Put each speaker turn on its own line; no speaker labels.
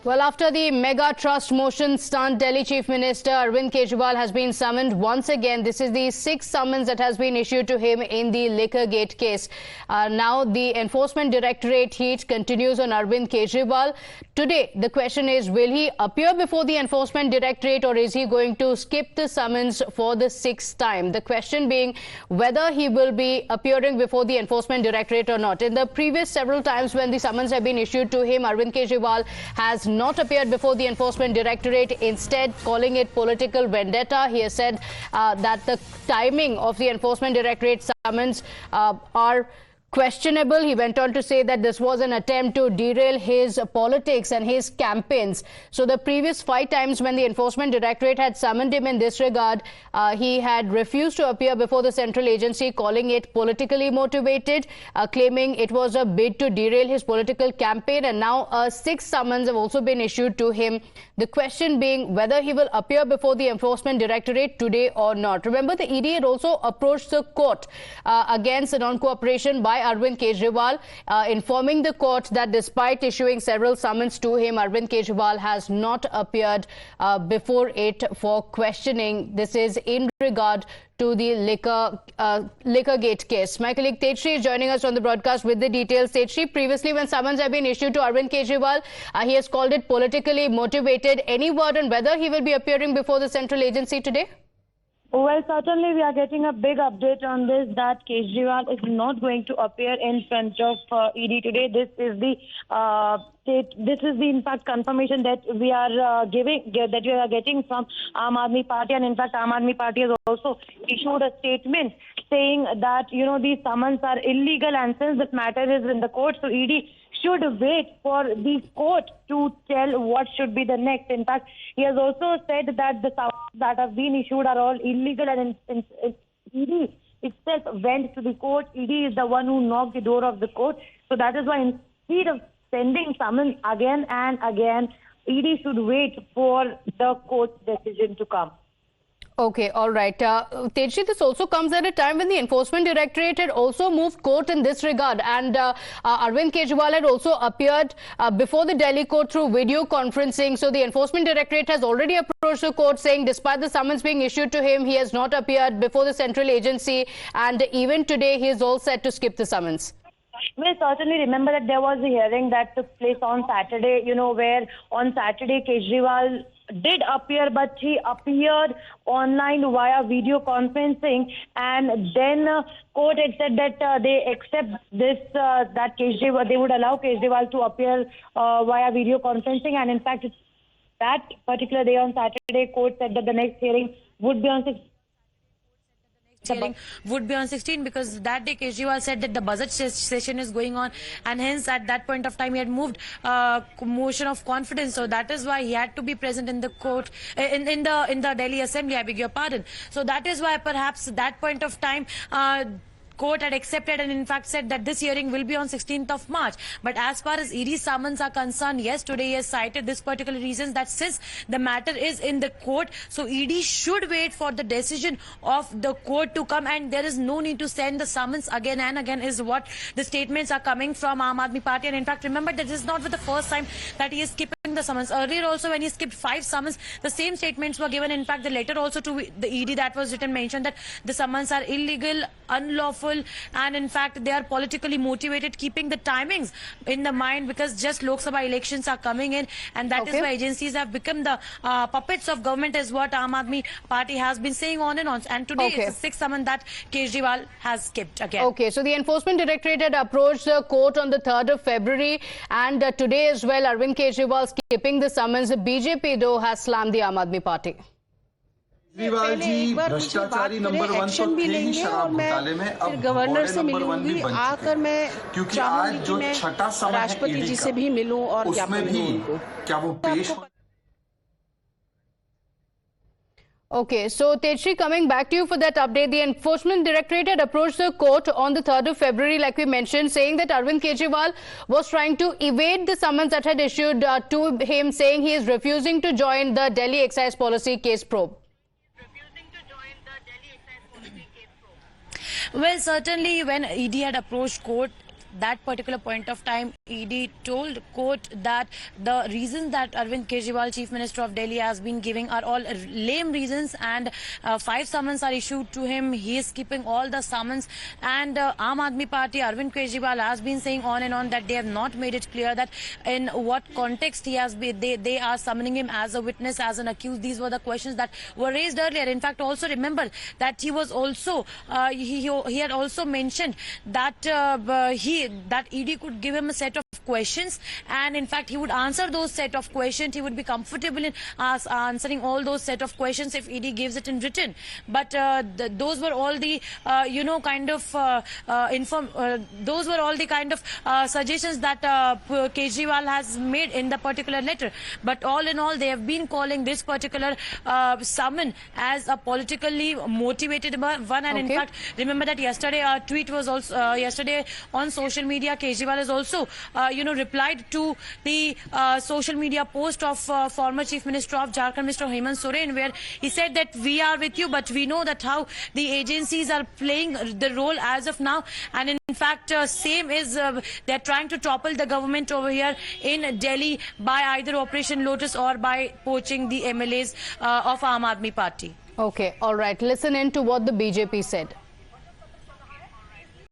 Well, after the mega trust motion stunt, Delhi Chief Minister Arvind Kejriwal has been summoned once again. This is the sixth summons that has been issued to him in the liquor gate case. Now, the Enforcement Directorate heat continues on Arvind Kejriwal. Today, the question is, will he appear before the Enforcement Directorate or is he going to skip the summons for the sixth time? The question being whether he will be appearing before the Enforcement Directorate or not. In the previous several times when the summons have been issued to him, Arvind Kejriwal has not appeared before the Enforcement Directorate, instead calling it political vendetta. He has said that the timing of the Enforcement Directorate summons are questionable. He went on to say that this was an attempt to derail his politics and his campaigns. So the previous 5 times when the Enforcement Directorate had summoned him in this regard, he had refused to appear before the central agency, calling it politically motivated, claiming it was a bid to derail his political campaign. And now 6 summons have also been issued to him. The question being whether he will appear before the Enforcement Directorate today or not. Remember, the ED had also approached the court against the non-cooperation by Arvind Kejriwal, informing the court that despite issuing several summons to him, Arvind Kejriwal has not appeared before it for questioning. This is in regard to the liquor gate case. My colleague Tejshri is joining us on the broadcast with the details. Tejshri, previously when summons have been issued to Arvind Kejriwal, he has called it politically motivated. Any word on whether he will be appearing before the central agency today?
Well, certainly we are getting a big update on this, that Kejriwal is not going to appear in front of ED today. This is the in fact confirmation that we are getting from Aam Aadmi Party, and in fact Aam Aadmi Party has also issued a statement saying that these summons are illegal, and since this matter is in the court, so ED should wait for the court to tell what should be the next. In fact, he has also said that the summons that have been issued are all illegal, and ED itself went to the court. ED is the one who knocked the door of the court. So that is why instead of sending summons again and again, ED should wait for the court's decision to come.
Okay, all right. Tejshri, this also comes at a time when the Enforcement Directorate had also moved court in this regard, and Arvind Kejriwal had also appeared before the Delhi court through video conferencing. So the Enforcement Directorate has already approached the court saying despite the summons being issued to him, he has not appeared before the central agency, and even today he is all set to skip the summons.
Well, certainly remember that there was a hearing that took place on Saturday, where on Saturday Kejriwal did appear, but he appeared online via video conferencing, and then court had said that they accept this, that Kejriwal, they would allow Kejriwal to appear via video conferencing, and in fact that particular day on Saturday, court said that the next hearing would be on 16th.
Would be on 16 because that day Kejriwal said that the budget session is going on, and hence at that point of time he had moved motion of confidence, so that is why he had to be present in the court in the Delhi Assembly, I beg your pardon. So that is why perhaps at that point of time court had accepted and in fact said that this hearing will be on 16th of March. But as far as ED summons are concerned, yes, today he has cited this particular reason that since the matter is in the court, so ED should wait for the decision of the court to come, and there is no need to send the summons again and again is what the statements are coming from Aam Aadmi Party. And in fact, remember that this is not for the first time that he is skipping the summons. Earlier also when he skipped 5 summons, the same statements were given. In fact, the letter also to the ED that was written mentioned that the summons are illegal, unlawful, and in fact they are politically motivated, keeping the timings in the mind because just Lok Sabha elections are coming in, and that is why agencies have become the puppets of government, is what Aam Aadmi Party has been saying on and on. And today it's the 6th summon that Kejriwal has skipped again.
Okay, so the Enforcement Directorate had approached the court on the 3rd of February, and today as well Arvind Kejriwal skipping the summons. The BJP though has slammed the Aam Aadmi Party.
Kejriwal ji भ्रष्टाचारी number 1 तो थे ही शराब घोटाले में, अब
governor से
number 1 भी बन
आकर मैं
क्योंकि आज जो छठा समय
राष्ट्रपति जी से भी मिलूं और
उसमें भी क्या वो पेश।
Okay, so Tejshri, coming back to you for that update, the Enforcement Directorate had approached the court on the 3rd of February, like we mentioned, saying that Arvind Kejriwal was trying to evade the summons that had issued to him, saying he is refusing to join the Delhi excise policy case probe.
Well, certainly when ED had approached court, that particular point of time, ED told court that the reasons that Arvind Kejriwal, Chief Minister of Delhi, has been giving are all lame reasons, and 5 summons are issued to him. He is keeping all the summons, and Aam Aadmi Party, Arvind Kejriwal, has been saying on and on that they have not made it clear that in what context he has been, they are summoning him as a witness, as an accused. These were the questions that were raised earlier. In fact, also remember that he was also he had also mentioned that that ED could give him a set of questions, and in fact he would answer those set of questions. He would be comfortable in answering all those set of questions if ED gives it in written. But those were all the those were all the kind of suggestions that Kejriwal has made in the particular letter. But all in all, they have been calling this particular summon as a politically motivated one. And in fact, remember that yesterday a tweet was also yesterday on social media. Kejriwal has also replied to the social media post of former Chief Minister of Jharkhand, Mr. Hemant Soren, where he said that we are with you, but we know that how the agencies are playing the role as of now. And in fact, same is they're trying to topple the government over here in Delhi by either Operation Lotus or by poaching the MLAs of Aam Aadmi Party.
Okay, all right. Listen in to what the BJP said.